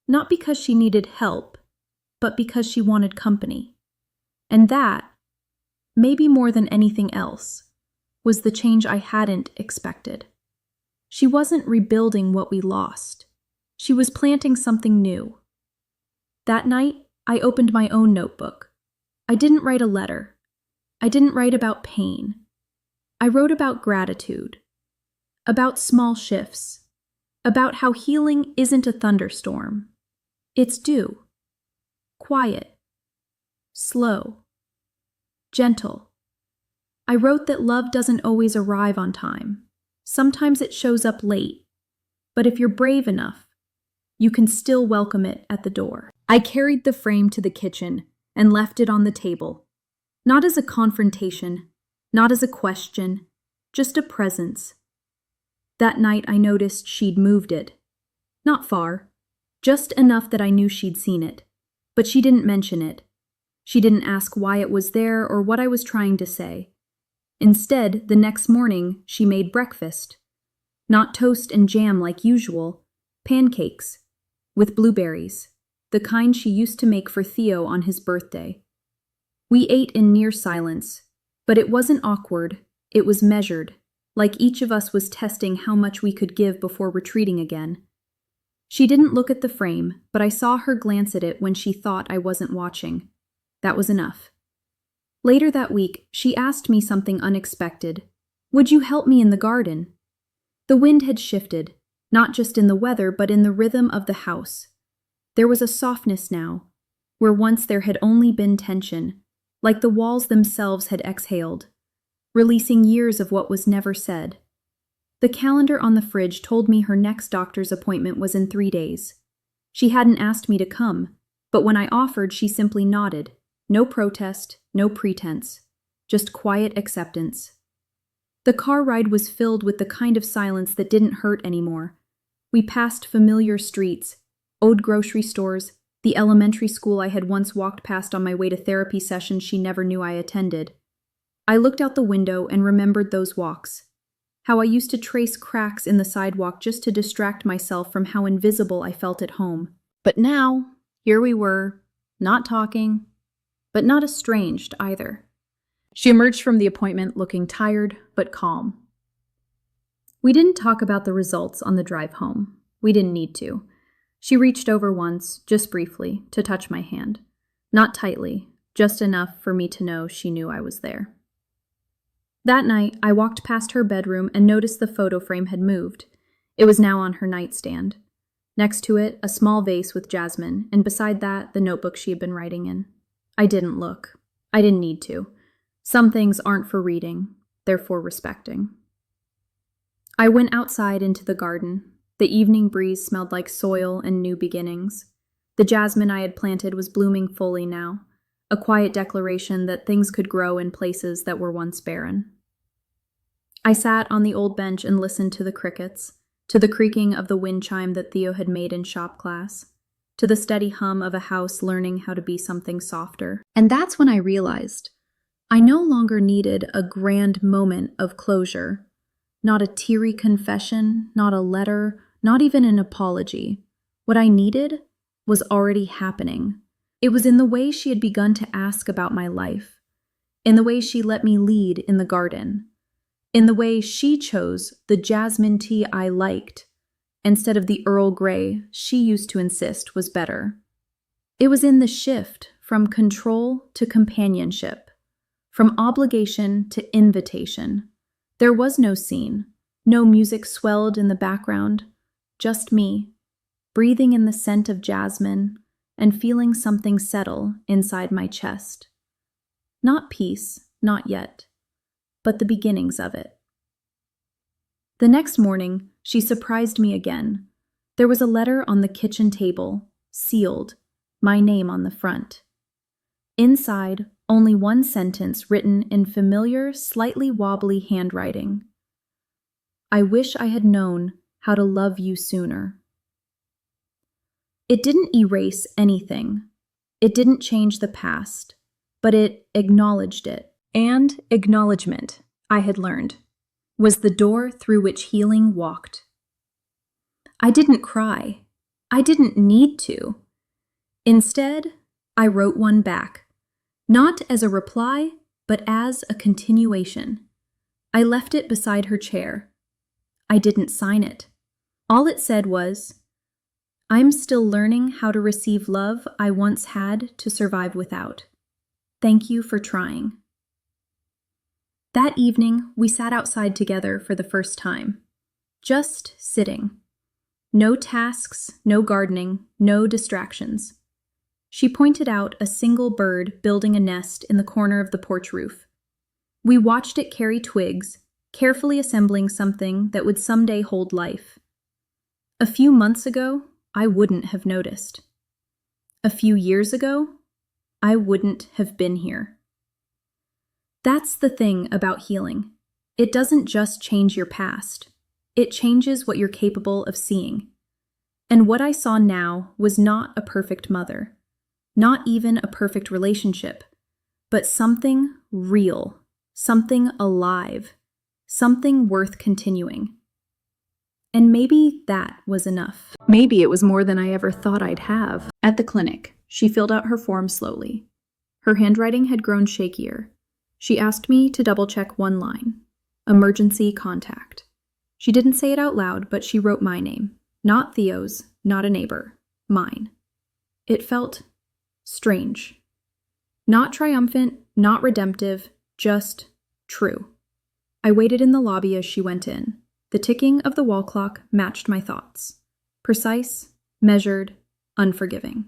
Speaker 1: Not because she needed help, but because she wanted company. And that, maybe more than anything else, was the change I hadn't expected. She wasn't rebuilding what we lost. She was planting something new. That night, I opened my own notebook. I didn't write a letter. I didn't write about pain. I wrote about gratitude, about small shifts, about how healing isn't a thunderstorm. It's dew. Quiet. Slow. Gentle. I wrote that love doesn't always arrive on time. Sometimes it shows up late. But if you're brave enough, you can still welcome it at the door. I carried the frame to the kitchen and left it on the table. Not as a confrontation, not as a question, just a presence. That night I noticed she'd moved it. Not far, just enough that I knew she'd seen it. But she didn't mention it. She didn't ask why it was there or what I was trying to say. Instead, the next morning, she made breakfast. Not toast and jam like usual, pancakes, with blueberries, the kind she used to make for Theo on his birthday. We ate in near silence, but it wasn't awkward, it was measured, like each of us was testing how much we could give before retreating again. She didn't look at the frame, but I saw her glance at it when she thought I wasn't watching. That was enough. Later that week, she asked me something unexpected. Would you help me in the garden? The wind had shifted, not just in the weather, but in the rhythm of the house. There was a softness now, where once there had only been tension, like the walls themselves had exhaled, releasing years of what was never said. The calendar on the fridge told me her next doctor's appointment was in 3 days. She hadn't asked me to come, but when I offered, she simply nodded. No protest, no pretense, just quiet acceptance. The car ride was filled with the kind of silence that didn't hurt anymore. We passed familiar streets, old grocery stores, the elementary school I had once walked past on my way to therapy sessions she never knew I attended. I looked out the window and remembered those walks. How I used to trace cracks in the sidewalk just to distract myself from how invisible I felt at home. But now, here we were, not talking, but not estranged either. She emerged from the appointment looking tired but calm. We didn't talk about the results on the drive home. We didn't need to. She reached over once, just briefly, to touch my hand. Not tightly, just enough for me to know she knew I was there. That night, I walked past her bedroom and noticed the photo frame had moved. It was now on her nightstand. Next to it, a small vase with Jasmine, and beside that, the notebook she had been writing in. I didn't look. I didn't need to. Some things aren't for reading, they're for respecting. I went outside into the garden. The evening breeze smelled like soil and new beginnings. The jasmine I had planted was blooming fully now, a quiet declaration that things could grow in places that were once barren. I sat on the old bench and listened to the crickets, to the creaking of the wind chime that Theo had made in shop class, to the steady hum of a house learning how to be something softer. And that's when I realized I no longer needed a grand moment of closure, not a teary confession, not a letter, not even an apology. What I needed was already happening. It was in the way she had begun to ask about my life, in the way she let me lead in the garden, in the way she chose the jasmine tea I liked instead of the Earl Grey she used to insist was better. It was in the shift from control to companionship, from obligation to invitation. There was no scene, no music swelled in the background, just me, breathing in the scent of jasmine and feeling something settle inside my chest. Not peace, not yet, but the beginnings of it. The next morning, she surprised me again. There was a letter on the kitchen table, sealed, my name on the front. Inside, only one sentence written in familiar, slightly wobbly handwriting. I wish I had known how to love you sooner. It didn't erase anything. It didn't change the past, but it acknowledged it. And acknowledgement, I had learned, was the door through which healing walked. I didn't cry. I didn't need to. Instead, I wrote one back, not as a reply, but as a continuation. I left it beside her chair. I didn't sign it. All it said was, I'm still learning how to receive love I once had to survive without. Thank you for trying. That evening, we sat outside together for the first time. Just sitting. No tasks, no gardening, no distractions. She pointed out a single bird building a nest in the corner of the porch roof. We watched it carry twigs, carefully assembling something that would someday hold life. A few months ago, I wouldn't have noticed. A few years ago, I wouldn't have been here. That's the thing about healing. It doesn't just change your past. It changes what you're capable of seeing. And what I saw now was not a perfect mother, not even a perfect relationship, but something real, something alive, something worth continuing. And maybe that was enough. Maybe it was more than I ever thought I'd have. At the clinic, she filled out her form slowly. Her handwriting had grown shakier. She asked me to double-check one line. Emergency contact. She didn't say it out loud, but she wrote my name. Not Theo's, not a neighbor. Mine. It felt strange. Not triumphant, not redemptive, just true. I waited in the lobby as she went in. The ticking of the wall clock matched my thoughts. Precise, measured, unforgiving.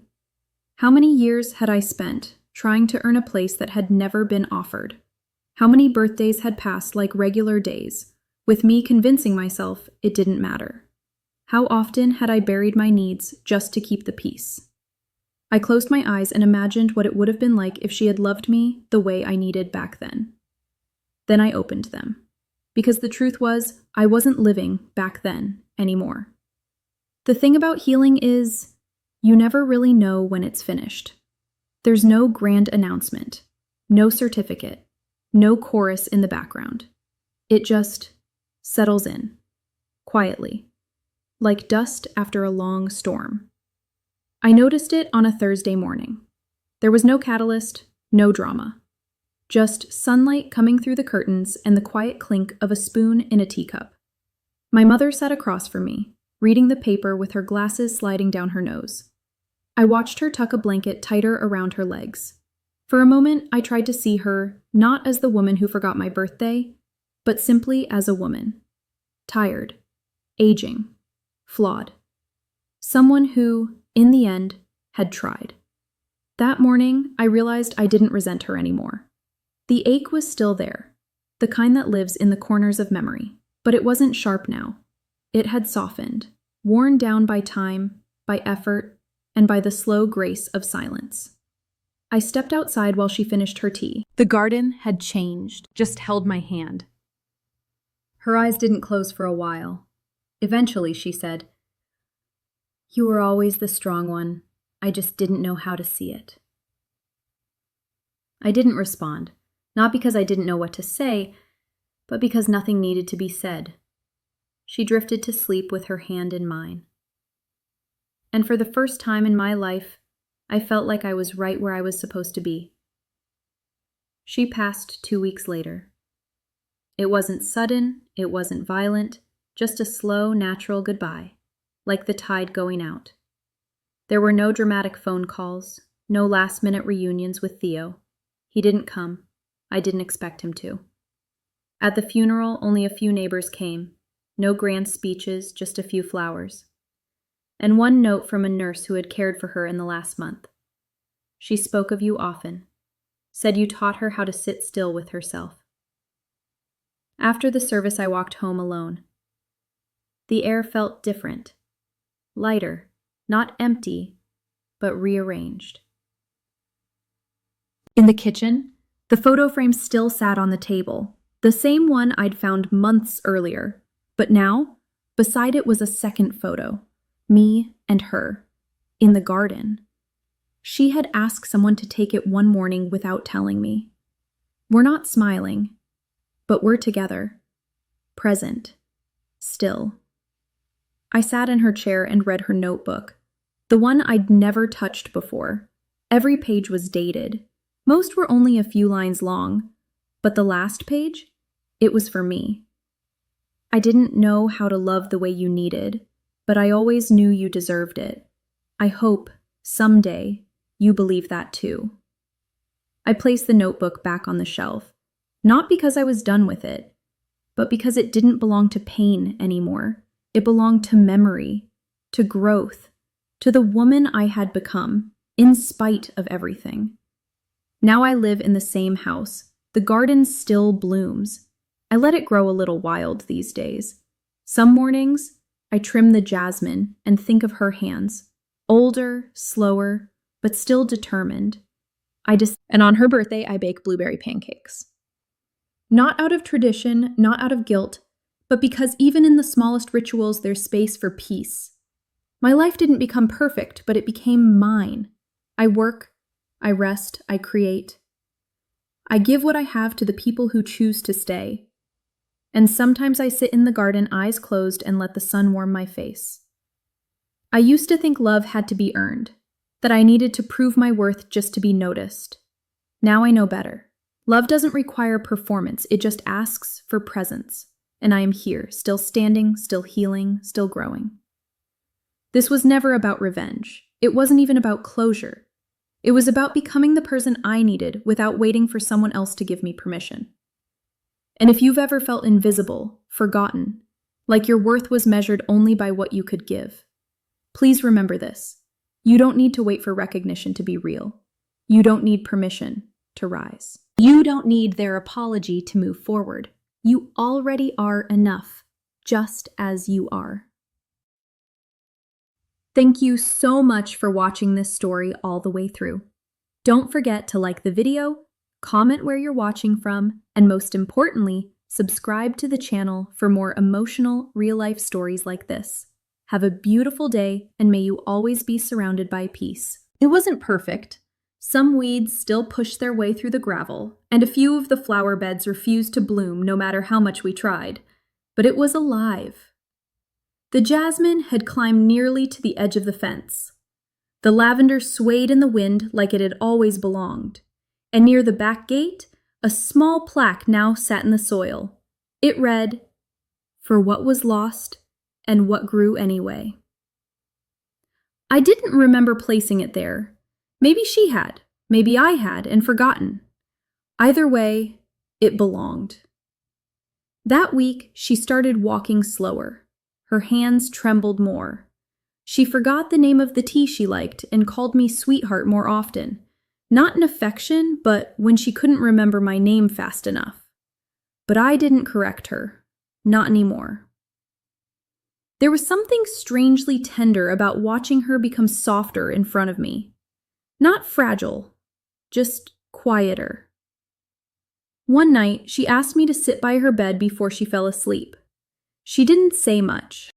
Speaker 1: How many years had I spent trying to earn a place that had never been offered? How many birthdays had passed like regular days, with me convincing myself it didn't matter? How often had I buried my needs just to keep the peace? I closed my eyes and imagined what it would have been like if she had loved me the way I needed back then. Then I opened them. Because the truth was, I wasn't living back then anymore. The thing about healing is, you never really know when it's finished. There's no grand announcement, no certificate, no chorus in the background. It just settles in, quietly, like dust after a long storm. I noticed it on a Thursday morning. There was no catalyst, no drama. Just sunlight coming through the curtains and the quiet clink of a spoon in a teacup. My mother sat across from me, reading the paper with her glasses sliding down her nose. I watched her tuck a blanket tighter around her legs. For a moment, I tried to see her not as the woman who forgot my birthday, but simply as a woman. Tired, aging, flawed. Someone who, in the end, had tried. That morning, I realized I didn't resent her anymore. The ache was still there, the kind that lives in the corners of memory, but it wasn't sharp now. It had softened, worn down by time, by effort, and by the slow grace of silence. I stepped outside while she finished her tea. The garden had changed, just held my hand. Her eyes didn't close for a while. Eventually, she said, "You were always the strong one. I just didn't know how to see it." I didn't respond. Not because I didn't know what to say, but because nothing needed to be said. She drifted to sleep with her hand in mine. And for the first time in my life, I felt like I was right where I was supposed to be. She passed 2 weeks later. It wasn't sudden, it wasn't violent, just a slow, natural goodbye, like the tide going out. There were no dramatic phone calls, no last-minute reunions with Theo. He didn't come. I didn't expect him to. At the funeral, only a few neighbors came. No grand speeches, just a few flowers. And one note from a nurse who had cared for her in the last month. She spoke of you often, said you taught her how to sit still with herself. After the service, I walked home alone. The air felt different, lighter, not empty, but rearranged. In the kitchen, The photo frame still sat on the table, the same one I'd found months earlier. But now, beside it was a second photo, me and her, in the garden. She had asked someone to take it one morning without telling me. We're not smiling, but we're together, present, still. I sat in her chair and read her notebook, the one I'd never touched before. Every page was dated. Most were only a few lines long, but the last page, it was for me. I didn't know how to love the way you needed, but I always knew you deserved it. I hope, someday, you believe that too. I placed the notebook back on the shelf, not because I was done with it, but because it didn't belong to pain anymore. It belonged to memory, to growth, to the woman I had become, in spite of everything. Now I live in the same house. The garden still blooms. I let it grow a little wild these days. Some mornings, I trim the jasmine and think of her hands, older, slower, but still determined. And on her birthday, I bake blueberry pancakes. Not out of tradition, not out of guilt, but because even in the smallest rituals, there's space for peace. My life didn't become perfect, but it became mine. I work, I rest, I create. I give what I have to the people who choose to stay. And sometimes I sit in the garden, eyes closed, and let the sun warm my face. I used to think love had to be earned, that I needed to prove my worth just to be noticed. Now I know better. Love doesn't require performance, it just asks for presence. And I am here, still standing, still healing, still growing. This was never about revenge. It wasn't even about closure. It was about becoming the person I needed without waiting for someone else to give me permission. And if you've ever felt invisible, forgotten, like your worth was measured only by what you could give, please remember this. You don't need to wait for recognition to be real. You don't need permission to rise. You don't need their apology to move forward. You already are enough, just as you are. Thank you so much for watching this story all the way through. Don't forget to like the video, comment where you're watching from, and most importantly, subscribe to the channel for more emotional, real-life stories like this. Have a beautiful day, and may you always be surrounded by peace. It wasn't perfect. Some weeds still pushed their way through the gravel, and a few of the flower beds refused to bloom no matter how much we tried. But it was alive. The jasmine had climbed nearly to the edge of the fence. The lavender swayed in the wind like it had always belonged. And near the back gate, a small plaque now sat in the soil. It read, "For what was lost and what grew anyway." I didn't remember placing it there. Maybe she had, maybe I had, and forgotten. Either way, it belonged. That week, she started walking slower. Her hands trembled more. She forgot the name of the tea she liked and called me sweetheart more often. Not in affection, but when she couldn't remember my name fast enough. But I didn't correct her. Not anymore. There was something strangely tender about watching her become softer in front of me. Not fragile, just quieter. One night, she asked me to sit by her bed before she fell asleep. She didn't say much.